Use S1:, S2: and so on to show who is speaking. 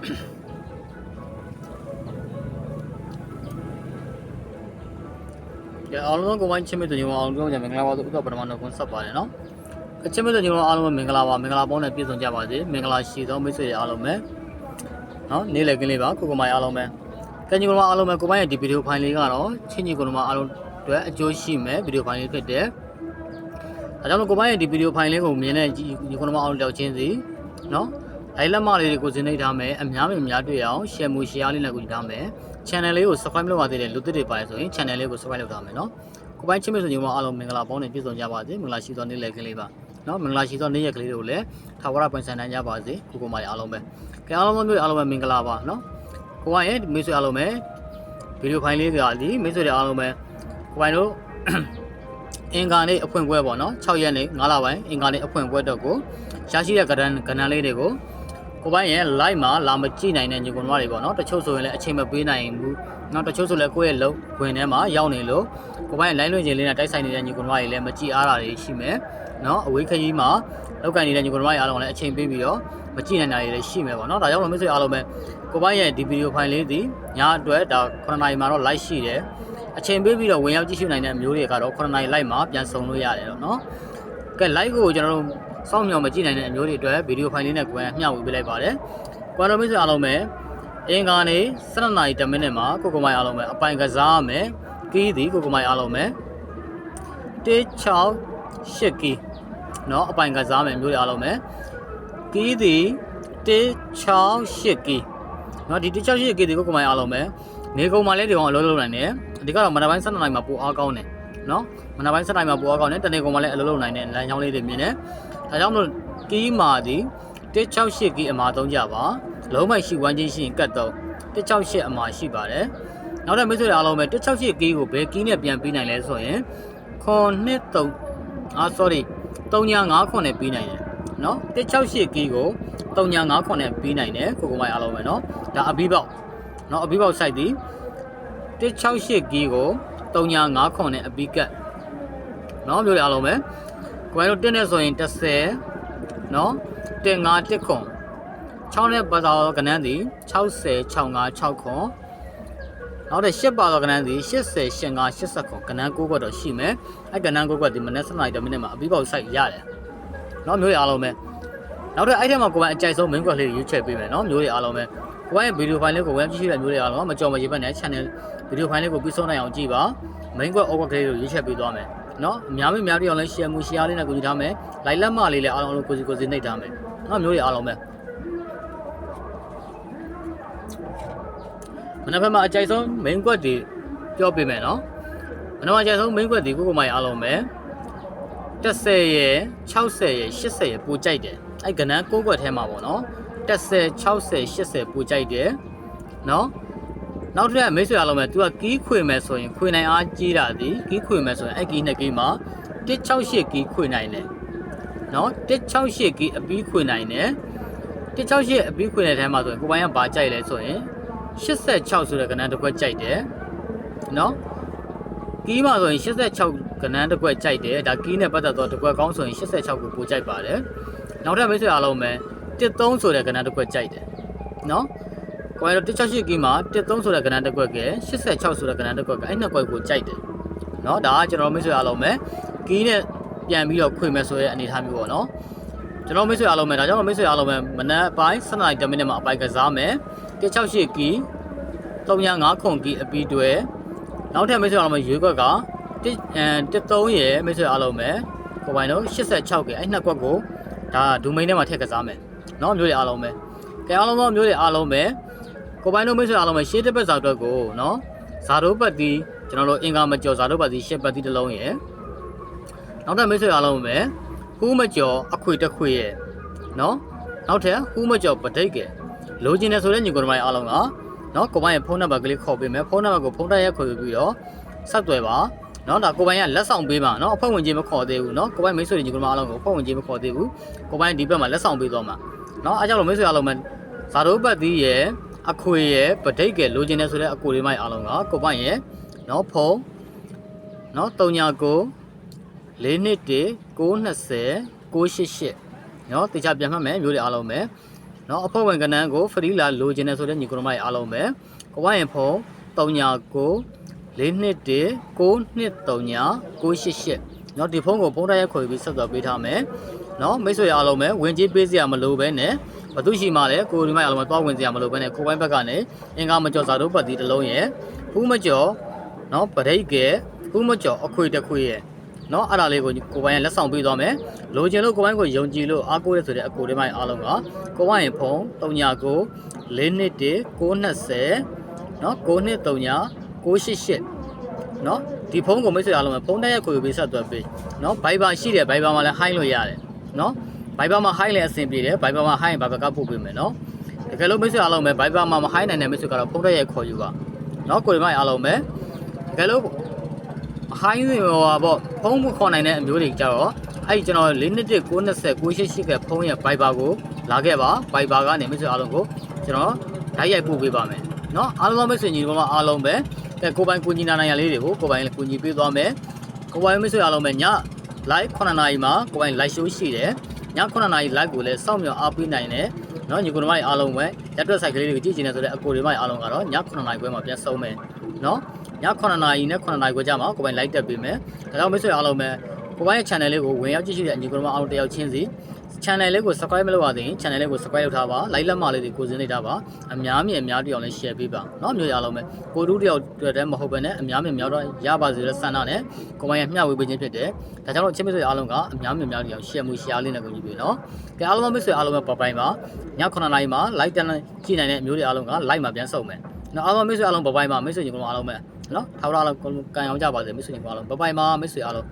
S1: အားလုံးကိုဝိုင်းချင်းမဲ့တဲ့ညီမအောင်လုံးကြမင်္ဂလာပါတို့ဥပပထမတော့ကွန်ဆက်ပါတယ်နော်အချင်းမဲ့တဲ့ညီမအားလုံးမင်္ဂလာပါမင်္ဂလာပေါင်းနဲ့ပြည့်စုံကြပါစေမင်္ဂလာရှိသောမိတ်ဆွေအားလုံးပဲနော်နေ့လည်ကလေးပါကိုမိုင်အားလုံးပဲကညီမအားလုံးပဲကိုမိုင်းရဲ့ဒီဗီဒီယိုဖိုင်လေးကတော့ချင်းညီကိုမအားလုံးအတွက်အကျိုးရှိမဲ့ဗီဒီယိုဖိုင်လေးဖြစ်တယ်ဒါကြောင့်ကိုမိုင်းရဲ့ဒီဗီဒီယိုဖိုင်လေးကိုမြင်တဲ့ညီကိုမအားလုံးတောက်ချင်းစီနော်လိုက်လက်မလေးတွေကိုစင်နေထားမယ်အများတွေ့အောင် share မှု share လေးနဲ့ကိုထားမယ် channel လေးကို subscribe လုပ်ပါသေးတယ်လူသစ်တွေပါတယ်ဆိုရင် channel လေးကို subscribe လုပ်ထားမယ်နော်ကိုပိုင်းချင်းမဲ့ဆိုညီမအားလုံးမင်္ဂလာပေါင်းနဲ့ပြည့်စုံကြပါစေမင်္ဂလာရှိသောနေ့လည်ကလေးပါနော်မင်္ဂလာရှိသောနေ့ရက်ကလေးတွေကိုလည်းထာဝရပိုင်ဆိုင်နိုင်ကြပါစေကိုမိုင်အားလုံးပဲကြအားလုံးမျိုးအားလုံးပဲမင်္ဂလာပါနော်ကိုပိုင်းရဲ့မိတ်ဆွေအားလုံးပဲဗီဒီယိုဖိုင်လေးကဒီမိတ်ဆွေတွေအားလုံးပဲကိုပိုင်းတို့အင်္ဂါနေ့အဖွင့်ပွဲပေါ့နော်6ရက်နေ့9လပိုင်းအင်္ဂါနေ့အဖွင့်ပွဲတော့ကိုရရှိတဲ့ကဏ္ဍလေးတွေကိုကိုပိုင်းရဲ့ live မှာလာမကြည့်နိုင်တဲ့ညီကောင်မတွေပေါ့နော်တချို့ဆိုရင်လည်းအချိန်မပေးနိုင်ဘူးနောက်တချို့ဆိုလည်းကိုယ့်ရဲ့လုံဝင်ထဲမှာရောက်နေလို့ကိုပိုင်းရဲ့ live လွှင့်ခြင်းလေးနဲ့တိုက်ဆိုင်နေတဲ့ညီကောင်မတွေလည်းမကြည့်အားတာတွေရှိမယ်နော်အဝေးခရီးမှာလောက်ကန်နေတဲ့ညီကောင်မတွေအားလုံးလည်းအချိန်ပေးပြီးတော့မကြည့်နိုင်တာတွေလည်းရှိမယ်ပေါ့နော်ဒါကြောင့်လို့မိတ်ဆွေအားလုံးပဲကိုပိုင်းရဲ့ဒီဗီဒီယိုဖိုင်လေးဒီညအတွက်ဒါ9နာရီမှာတော့ live ရှိတယ်အချိန်ပေးပြီးတော့ဝင်ရောက်ကြည့်ရှုနိုင်တဲ့မျိုးတွေကတော့9နာရီ live မှာပြန်ဆုံလို့ရတယ်တော့နော်ကဲ live ကိုကျွန်တော်တို့စောင့်မျှော်မကြည့်နိုင်တဲ့အမျိုးတွေအတွက်ဗီဒီယိုဖိုင်လေးနဲ့ကိုယ်ကမျှဝေပေးလိုက်ပါတယ်။ကွာတော်မိတ်ဆွေအားလုံးပဲအင်္ဂါနေ့12နာရီ10မိနစ်မှာကိုမိုင်အားလုံးပဲအပိုင်ကစားရမယ်။ကီးသည်ကိုမိုင်အားလုံးပဲ168ကီးနော်အပိုင်ကစားမယ်မျိုးတွေအားလုံးပဲကီးသည်168ကီးနော်ဒီ168ကီးသည်ကိုမိုင်အားလုံးပဲနေကုန်မှာလည်းဒီကောင်အလုံးလုံးနိုင်တယ်။ဒီကတော့မနက်ပိုင်း12နာရီမှာပိုအားကောင်းတယ်နော်မနက်ပိုင်း12နာရီမှာပိုအားကောင်းတယ်တနေ့ကုန်မှာလည်းအလုံးလုံးနိုင်တဲ့လမ်းကြောင်းလေးတွေမြင်တယ်ဒါကြောင့်မလို့ကီးမာသည်168ကီးအမှာသုံးကြပါလုံးမိုက်ရှိဝမ်းချင်းရှိရင်ကတ်တော့168အမှာရှိပါတယ်နောက်တဲ့မိတ်ဆွေအားလုံးပဲ168ကီးကိုဘယ်ကီးနဲ့ပြန်ပြီးနိုင်လဲဆိုရင်3959နဲ့ပြီးနိုင်တယ်နော်168ကီးကို3959နဲ့ပြီးနိုင်တယ်ကိုမိုင်အားလုံးပဲနော်ဒါအဘိပေါက်နော်အဘိပေါက် site သည်168ကီးကို3959နဲ့အဘိကတ်နော်ပြောရအောင်ပဲကိုယ်တို့တက်နေဆိုရင်30နော်15ခွန်6နဲ့ပါသောကဏ္ဍသည်60 65 6ခွန်နောက်တဲ့8ပါသောကဏ္ဍသည်80 85 80ခွန်ကဏ္ဍ9ခွက်တော့ရှိမယ်အဲကဏ္ဍ9ခွက်ဒီမနေ့7နာရီ10မိနစ်မှာအပြီးပေါက်ဆိုင်ရတယ်နော်မျိုးတွေအားလုံးပဲနောက်တဲ့အဲ့ထဲမှာကိုယ်ကအကြိုက်ဆုံး main ခွက်လေးရွေးချယ်ပေးမယ်နော်မျိုးတွေအားလုံးပဲကိုယ်ရဲ့ဗီဒီယိုဖိုင်လေးကိုဝယ်ကြည့်ရတဲ့မျိုးတွေအားလုံးမကြော်မရေပတ်နဲ့ channel ဗီဒီယိုဖိုင်လေးကိုပြီးဆုံးနိုင်အောင်ကြည့်ပါ main ခွက် over ကလေးကိုရွေးချယ်ပေးသွားမယ်နော်အများကြီးအောင်လဲ share မှု share လေးနဲ့ကိုကြည့်ထားမယ်လိုက်လက်မလေးလည်းအားလုံးကိုစီနှိပ်ထားမယ်နော်မျိုးတွေအားလုံးပဲမနက်ဖြန်မှာအကြိုက်ဆုံး main ကွက်တွေပြောပေးမယ်နော်မနက်ဖြန်အကြိုက်ဆုံး main ကွက်တွေကိုမိုင်အားလုံးပဲ30ရယ်60ရယ်80ရယ်ပိုကြိုက်တယ်အဲ့ကဏ္ဍ6ကွက်ထဲမှာပေါ့နော်30 60 80ပိုကြိုက်တယ်နော်နောက်တစ်ခါမိတ်ဆွေအားလုံးပဲ तू ကကီးခွေမယ်ဆိုရင်ခွေနိုင်အားကြီးတာဒီကီးခွေမယ်ဆိုရင်အဲ့ကီးနှစ်ကီးမှာ168ကီးခွေနိုင်တယ်နော်168ကီးအပြီးခွေနိုင်တယ်168အပြီးခွေတဲ့ထဲမှာဆိုရင်ကိုပိုင်းကဘာကြိုက်လဲဆိုရင်86ဆိုတဲ့ကဏ္ဍတစ်ခွက်ကြိုက်တယ်နော်ကီးမှာဆိုရင်86ကဏ္ဍတစ်ခွက်ကြိုက်တယ်ဒါကီးနဲ့ပတ်သက်တော့တစ်ခွက်ကောင်းဆိုရင်86ကိုပိုကြိုက်ပါတယ်နောက်ထပ်မိတ်ဆွေအားလုံးပဲ13ဆိုတဲ့ကဏ္ဍတစ်ခွက်ကြိုက်တယ်နော်ကိုယ်တော့168ကီးမှာ13ဆိုတဲ့ကဏ္ဍတစ်ခွက်က86ဆိုတဲ့ကဏ္ဍတစ်ခွက်ကအဲ့နှစ်ခွက်ကိုကြိုက်တယ်เนาะဒါကကျွန်တော်မိတ်ဆွေအားလုံးပဲကီးနဲ့ပြန်ပြီးတော့ခွေမယ်ဆိုရဲအနေထားမျိုးပေါ့เนาะကျွန်တော်မိတ်ဆွေအားလုံးပဲဒါကြောင့်မိတ်ဆွေအားလုံးပဲမနက်ပိုင်း7နာရီ10မိနစ်မှာအပိုင်ကစားမယ်168ကီး39ခွန်ကီးအပြီးတွဲနောက်ထပ်မိတ်ဆွေအားလုံးပဲရွေးခွက်က13ရယ်မိတ်ဆွေအားလုံးပဲကိုပိုင်တော့86ကီးအဲ့နှစ်ခွက်ကိုဒါဒူမိန်ထဲမှာထည့်ကစားမယ်เนาะမျိုးတွေအားလုံးပဲကဲအားလုံးသောမျိုးတွေအားလုံးပဲကိုပိုင်းတို့မိတ်ဆွေအားလုံးပဲရှေးတစ်ပတ်စာအတွက်ကိုနော်ဇာတိုးပတ်တီကျွန်တော်တို့အင်္ဂါမကျော်ဇာတိုးပတ်တီရှစ်ပတ်တီတစ်လုံးရယ်နောက်ထပ်မိတ်ဆွေအားလုံးပဲဟူးမကျော်အခွေတစ်ခွေရယ်နော်နောက်ထပ်ဟူးမကျော်ပဒိတ်ကလိုချင်တယ်ဆိုတဲ့ညီကိုပိုင်းအားလုံးကနော်ကိုပိုင်းရဲ့ဖုန်းနံပါတ်ကလေးခေါ်ပေးမယ်ဖုန်းနံပါတ်ကိုဖုန်းတိုက်ရိုက်ခေါ်ပြီးတော့ဆက်သွယ်ပါနော်ဒါကိုပိုင်းကလက်ဆောင်ပေးပါနော်အဖွဲ့ဝင်ချင်းမခေါ်သေးဘူးနော်ကိုပိုင်းမိတ်ဆွေညီကိုပိုင်းအားလုံးကိုအဖွဲ့ဝင်ချင်းမခေါ်သေးဘူးကိုပိုင်းဒီဘက်မှာလက်ဆောင်ပေးသွားမှာနော်အားကြောင့်လို့မိတ်ဆွေအားလုံးပဲဇာတိုးပတ်တီရယ်အခွေရယ်ပဒိတ်ကလိုချင်တယ်ဆိုတဲ့အကိုလေးမိုက်အားလုံးကကိုပိုင်ရယ်နော်ဖုန်းနော်39 421 920 988နော်တခြားပြန်မှတ်မယ်မျိုးတွေအားလုံးပဲ နော်အဖို့ဝင်ကနန်းကိုဖရီလာလိုချင်တယ်ဆိုတဲ့ညီကောင်မကြီးအားလုံးပဲကိုဝိုင်းရင်ဖုန်း39 421 923 988နော်ဒီဖုန်းကိုဖုန်းတိုင်းရခေါ်ပြီးဆက်သွယ်ပေးထားမယ်နော်မိတ်ဆွေအားလုံးပဲဝင်ကြီးပေးစရာမလိုပဲနဲ့ဘသူရှိမှလည်းကိုဒီမိုက်အားလုံးပဲသွားဝင်စရာမလိုပဲနဲ့ကိုဝိုင်းဘက်ကနေအင်္ဂါမကျော်စာတို့ပတ်တီတစ်လုံးရဲ့ဖူးမကျော်နော်ပရိတ်ကဲဖူးမကျော်အခွေတစ်ခွေရဲ့နော်အဲ့ဒါလေးကိုကိုဝိုင်းရလက်ဆောင်ပေးသွားမယ်လိုချင်လို့ကိုဝိုင်းကိုယုံကြည်လို့အားကိုးရဆိုတဲ့အကိုဒီမိုက်အားလုံးကကိုဝိုင်းရင်ဖုန်း39 421 920နော်923 988နော်ဒီဖုန်းကိုမိတ်ဆွေအားလုံးပဲဖုန်းတိုင်းရခွေပေးဆက်သွယ်ပေးနော် Viber ရှိတယ် Viber မှာလည်း high လို့ရတယ်နော် Viber မှာ high လည်းအဆင်ပြေတယ် Viber မှာ high ရင် Viber ကပို့ပေးမယ်နော်တကယ်လို့မိတ်ဆွေအားလုံးပဲ Viber မှာမ high နိုင်တဲ့မိတ်ဆွေကတော့ဖုန်းတိုင်းရခေါ်ယူပါနော်ကိုယ်မိုက်အားလုံးပဲတကယ်လို့ high ဟိုပါပေါ့ဖုန်းခေါ်နိုင်တဲ့အမျိုးတွေကြတော့အဲ့ကျွန်တော်421 920 988ကဖုန်းရဲ့ Viber ကိုလာခဲ့ပါ Viber ကနေမိတ်ဆွေအားလုံးကိုကျွန်တော်ဓာတ်ရိုက်ပို့ပေးပါမယ်နော်အားလုံးမိတ်ဆွေညီကောင်မအားလုံးပဲကဲကိုပိုင်ကိုညီနာနိုင်ရလေးတွေကိုကိုပိုင်လည်းကိုညီပေးသွားမယ်ကိုပိုင်မိတ်ဆွေအားလုံးပဲည live 9နာရီမှာကိုပိုင် live show ရှိတယ်ည9နာရီ live ကိုလည်းစောင့်မျှော်အားပေးနိုင်တယ်နော်ညီကောင်မအားလုံးပဲရက်တွက်ဆိုင်ကလေးတွေကိုကြည့်ချင်တယ်ဆိုတဲ့အကိုတွေမအားလုံးကတော့ည9နာရီခွဲမှာပြန်ဆုံးမယ်နော်ည9နာရီနဲ့9နာရီခွဲကြာမှာကိုပိုင် live တက်ပေးမယ်ဒါကြောင့်မိတ်ဆွေအားလုံးပဲကိုပိုင်ရဲ့ channel လေးကိုဝင်ရောက်ကြည့်ရှုတဲ့ညီကောင်မအားလုံးတယောက်ချင်းစီ channel လေးကို subscribe မလုပ်ရသေးရင် channel လေးကို subscribe လုပ်ထားပါ like လက်မလေးတွေကိုစင်းလိုက်ထားပါအများမြင်အများတယောက်လည်း share ပေးပါเนาะမျိုးရအောင်ပဲကိုတူးတယောက်တွေ့တဲ့မဟုတ်ဘဲနဲ့အများမြင်များတော့ရပါစေတဲ့ဆန္ဒနဲ့ကိုမိုင်းရမျှဝေပေးခြင်းဖြစ်တယ်ဒါကြောင့်လို့ချင်းမဆွေအားလုံးကအများမြင်များတယောက် share မှု share လေးနဲ့ကိုကြီးပြီเนาะကဲအားလုံးမဆွေအားလုံးပဲပပိုင်းပါည9နာရီမှာ like တက်ကြည့်နိုင်တဲ့မျိုးတွေအားလုံးက like မှာပြန်ဆုပ်မယ်เนาะအားလုံးမဆွေအားလုံးပပိုင်းပါမဆွေညီကောင်အားလုံးပဲเนาะထားရအောင်ကန်အောင်ကြပါစေမဆွေညီကောင်အားလုံးပပိုင်းပါမဆွေအားလုံး